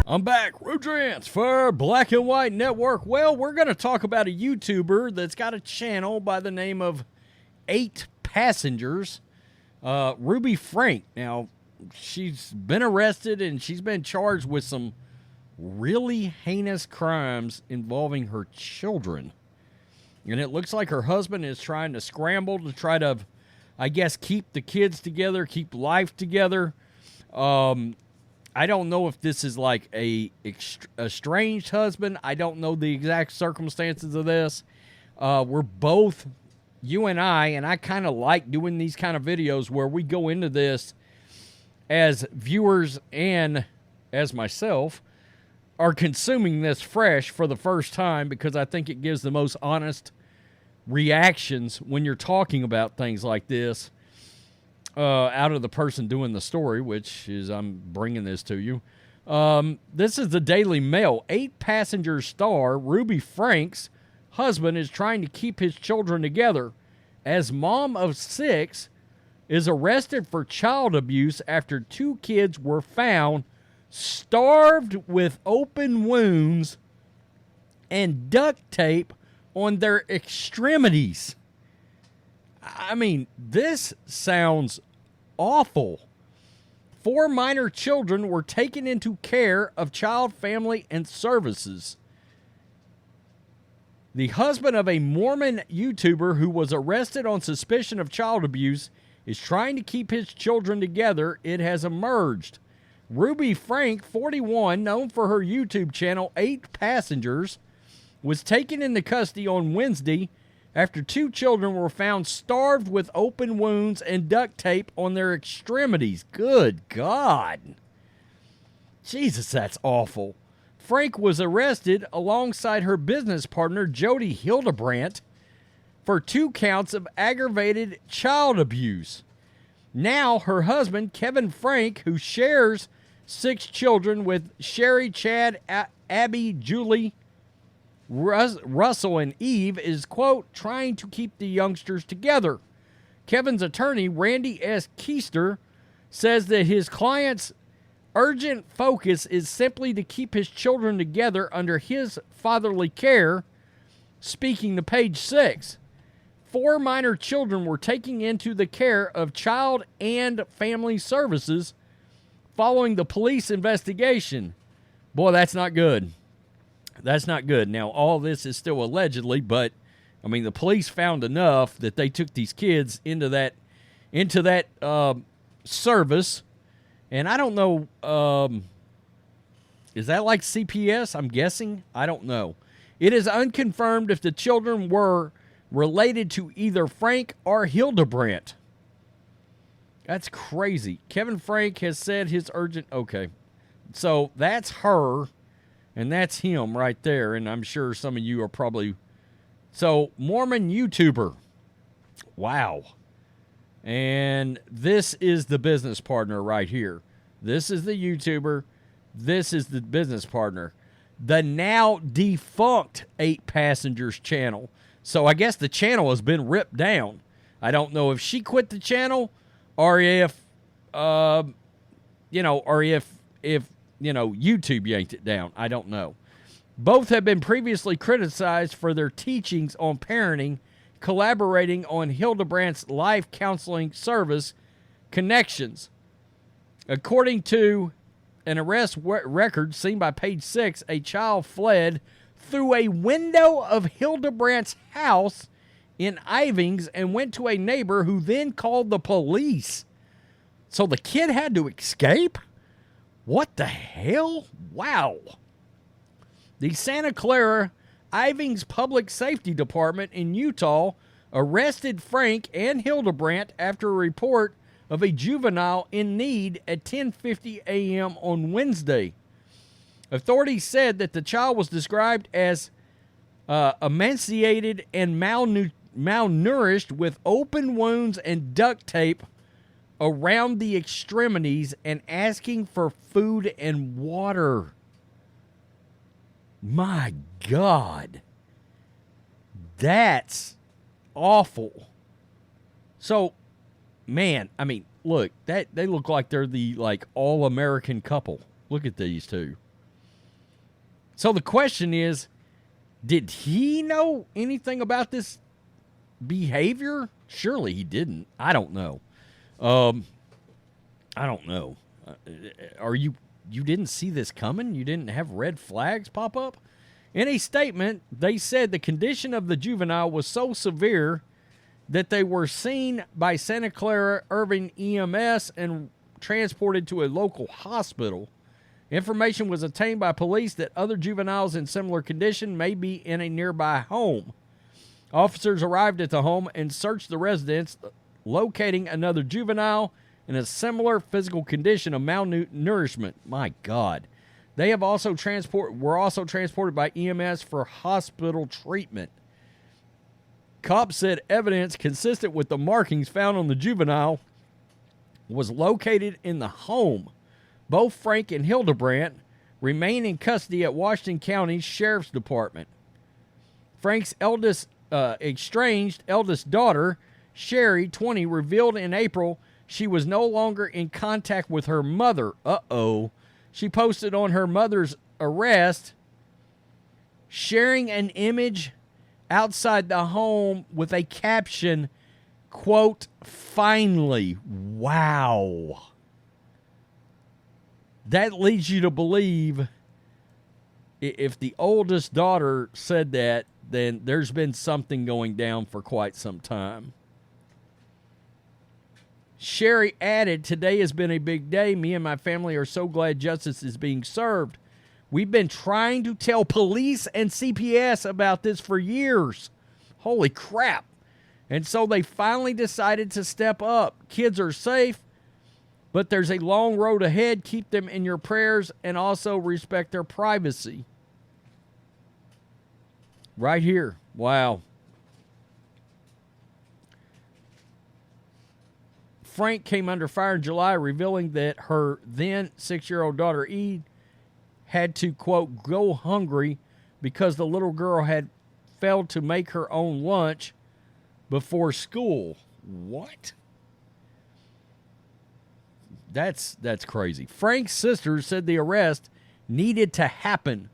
I'm back, Rudrance for Black and White Network. Well, we're going to talk about a YouTuber that's got a channel by the name of 8 Passengers, Ruby Frank. Now, she's been arrested and she's been charged with some really heinous crimes involving her children. And it looks like her husband is trying to scramble to try to, I guess, keep the kids together, keep life together. I don't know if this is like a estranged husband. I don't know the exact circumstances of this. We're both, you and I kind of like doing these kind of videos where we go into this as viewers and as myself are consuming this fresh for the first time, because I think it gives the most honest reactions when you're talking about things like this. Out of the person doing the story, which is I'm bringing this to you. This is the Daily Mail. 8 Passengers star Ruby Frank's husband is trying to keep his children together as mom of 6 is arrested for child abuse after 2 kids were found starved with open wounds and duct tape on their extremities. I mean, this sounds awful. 4 minor children were taken into care of Child, Family, and Services. The husband of a Mormon YouTuber who was arrested on suspicion of child abuse is trying to keep his children together, it has emerged. Ruby Frank, 41, known for her YouTube channel 8 Passengers, was taken into custody on Wednesday after 2 children were found starved with open wounds and duct tape on their extremities. Good God. Jesus, that's awful. Frank was arrested alongside her business partner, Jody Hildebrandt, for 2 counts of aggravated child abuse. Now, her husband, Kevin Frank, who shares 6 children with Sherry, Chad, Abby, Julie, Russell, and Eve, is, quote, trying to keep the youngsters together. Kevin's attorney, Randy S. Keister, says that his client's urgent focus is simply to keep his children together under his fatherly care. Speaking to Page 6, 4 minor children were taken into the care of Child and Family Services following the police investigation. Boy, that's not good. That's not good. Now, all this is still allegedly, but, I mean, the police found enough that they took these kids into that service. And I don't know, is that like CPS? I'm guessing. I don't know. It is unconfirmed if the children were related to either Frank or Hildebrandt. That's crazy. Kevin Frank has said his urgent... Okay. So, that's her... And that's him right there. And I'm sure some of you are probably... So, Mormon YouTuber. Wow. And this is the business partner right here. This is the YouTuber. This is the business partner. The now defunct 8 Passengers channel. So, I guess the channel has been ripped down. I don't know if she quit the channel or if, YouTube yanked it down. I don't know. Both have been previously criticized for their teachings on parenting, collaborating on Hildebrandt's life counseling service, Connections. According to an arrest record seen by Page 6, a child fled through a window of Hildebrandt's house in Ivings and went to a neighbor who then called the police. So the kid had to escape? What the hell? Wow. The Santa Clara Ivings Public Safety Department in Utah arrested Frank and Hildebrandt after a report of a juvenile in need at 10:50 a.m. on Wednesday. Authorities said that the child was described as emaciated and malnourished with open wounds and duct tape around the extremities and asking for food and water. My God. That's awful. So, man, I mean, look, they look like they're the all-American couple. Look at these two. So the question is, did he know anything about this behavior? Surely he didn't. I don't know. I don't know. You didn't see this coming? You didn't have red flags pop up? In a statement, they said the condition of the juvenile was so severe that they were seen by Santa Clara Irving EMS and transported to a local hospital. Information was obtained by police that other juveniles in similar condition may be in a nearby home. Officers arrived at the home and searched the residence, locating another juvenile in a similar physical condition of malnourishment. My God. They were also transported by EMS for hospital treatment. Cops said evidence consistent with the markings found on the juvenile was located in the home. Both Frank and Hildebrandt remain in custody at Washington County Sheriff's Department. Frank's estranged eldest daughter, Sherry, 20, revealed in April she was no longer in contact with her mother. She posted on her mother's arrest, sharing an image outside the home with a caption, quote, "Finally." Wow. That leads you to believe if the oldest daughter said that, then there's been something going down for quite some time. Sherry added, "Today has been a big day. Me and my family are so glad justice is being served. We've been trying to tell police and CPS about this for years." Holy crap. And so they finally decided to step up. Kids are safe, but there's a long road ahead. Keep them in your prayers and also respect their privacy. Right here. Wow. Frank came under fire in July, revealing that her then 6-year-old daughter, Eve, had to, quote, go hungry because the little girl had failed to make her own lunch before school. What? That's crazy. Frank's sister said the arrest needed to happen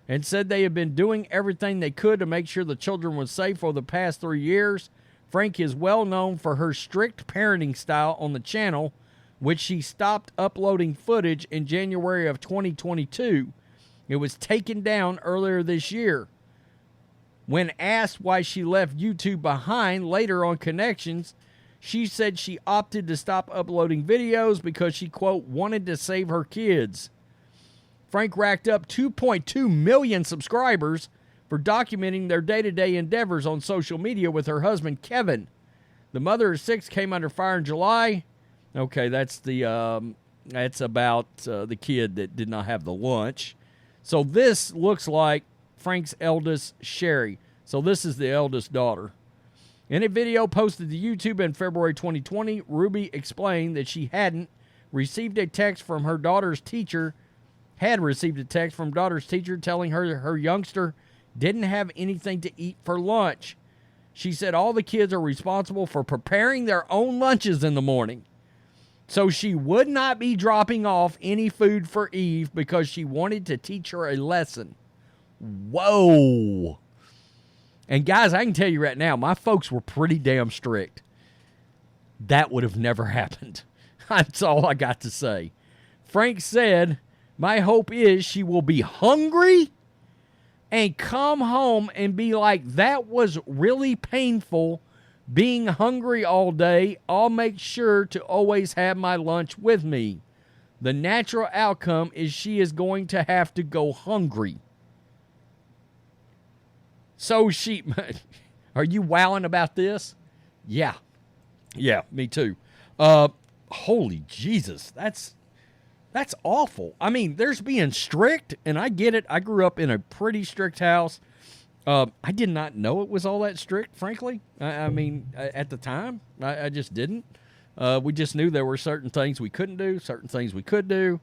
and said they had been doing everything they could to make sure the children were safe for the past 3 years. Frank is well known for her strict parenting style on the channel, which she stopped uploading footage in January of 2022. It was taken down earlier this year. When asked why she left YouTube behind later on Connections, she said she opted to stop uploading videos because she, quote, wanted to save her kids. Frank racked up 2.2 million subscribers for documenting their day-to-day endeavors on social media with her husband, Kevin. The mother of 6 came under fire in July. Okay, that's about the kid that did not have the lunch. So this looks like Frank's eldest, Sherry. So this is the eldest daughter. In a video posted to YouTube in February 2020, Ruby explained that she had received a text from daughter's teacher telling her her youngster didn't have anything to eat for lunch. She said all the kids are responsible for preparing their own lunches in the morning. So she would not be dropping off any food for Eve because she wanted to teach her a lesson. Whoa. And guys, I can tell you right now, my folks were pretty damn strict. That would have never happened. That's all I got to say. Frank said, "My hope is she will be hungry and come home and be like, that was really painful being hungry all day. I'll make sure to always have my lunch with me. The natural outcome is she is going to have to go hungry." So are you wowing about this? Yeah, me too. Holy Jesus, that's awful. I mean, there's being strict, and I get it. I grew up in a pretty strict house. I did not know it was all that strict, frankly. I mean, at the time, I just didn't. We just knew there were certain things we couldn't do, certain things we could do.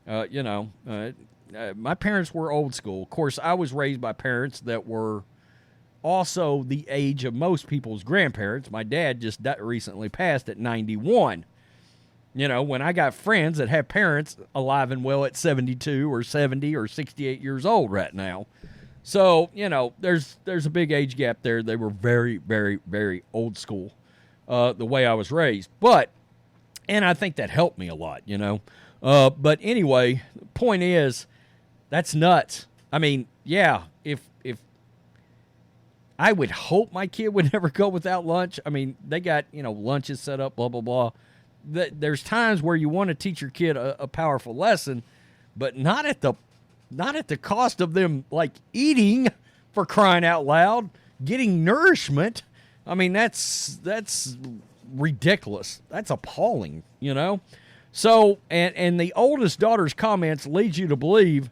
My parents were old school. Of course, I was raised by parents that were also the age of most people's grandparents. My dad just recently passed at 91. You know, when I got friends that have parents alive and well at 72 or 70 or 68 years old right now. So, you know, there's a big age gap there. They were very, very, very old school, the way I was raised. And I think that helped me a lot, you know. But anyway, the point is, that's nuts. I mean, yeah, if I would hope my kid would never go without lunch. I mean, they got, you know, lunches set up, blah, blah, blah. There's times where you want to teach your kid a powerful lesson, but not at the cost of them, like, eating, for crying out loud, getting nourishment. I mean, that's ridiculous. That's appalling, you know? So, and the oldest daughter's comments lead you to believe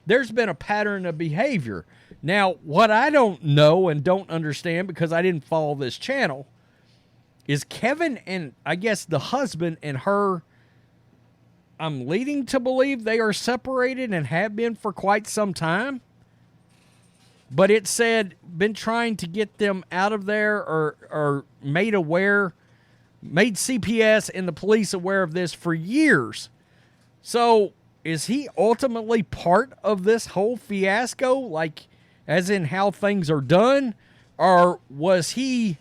there's been a pattern of behavior. Now, what I don't know and don't understand, because I didn't follow this channel, is Kevin and, I guess, the husband and her, I'm leading to believe they are separated and have been for quite some time. But it said, been trying to get them out of there, or made CPS and the police aware of this for years. So, is he ultimately part of this whole fiasco? Like, as in how things are done? Or was he,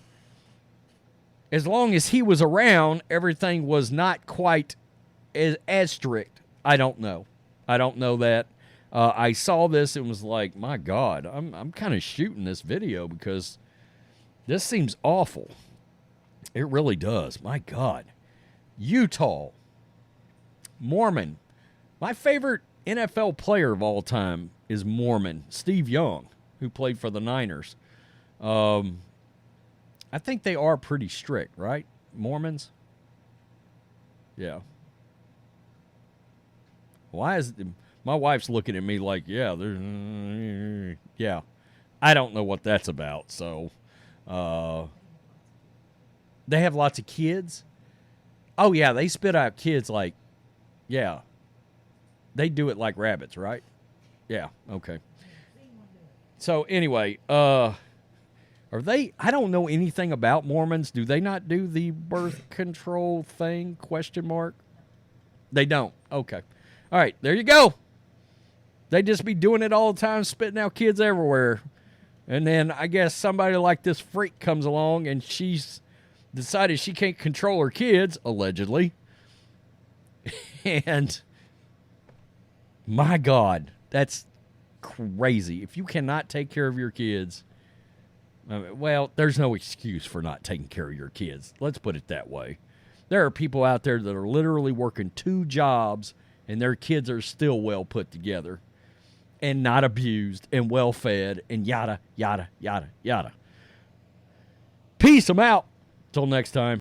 as long as he was around, everything was not quite as strict? I don't know. I don't know that. I saw this and was like, my God, I'm kind of shooting this video because this seems awful. It really does. My God. Utah. Mormon. My favorite NFL player of all time is Mormon. Steve Young, who played for the Niners. I think they are pretty strict, right? Mormons? Yeah. Why is my wife's looking at me like, yeah, yeah. I don't know what that's about. So, they have lots of kids. Oh yeah, they spit out kids like, yeah. They do it like rabbits, right? Yeah. Okay. So anyway, are they? I don't know anything about Mormons. Do they not do the birth control thing? Question mark. They don't. Okay. All right. There you go. They just be doing it all the time, spitting out kids everywhere. And then I guess somebody like this freak comes along and she's decided she can't control her kids, allegedly. And my God, that's crazy. If you cannot take care of your kids, well, there's no excuse for not taking care of your kids. Let's put it that way. There are people out there that are literally working 2 jobs and their kids are still well put together and not abused and well fed and yada, yada, yada, yada. Peace. I'm out. Till next time.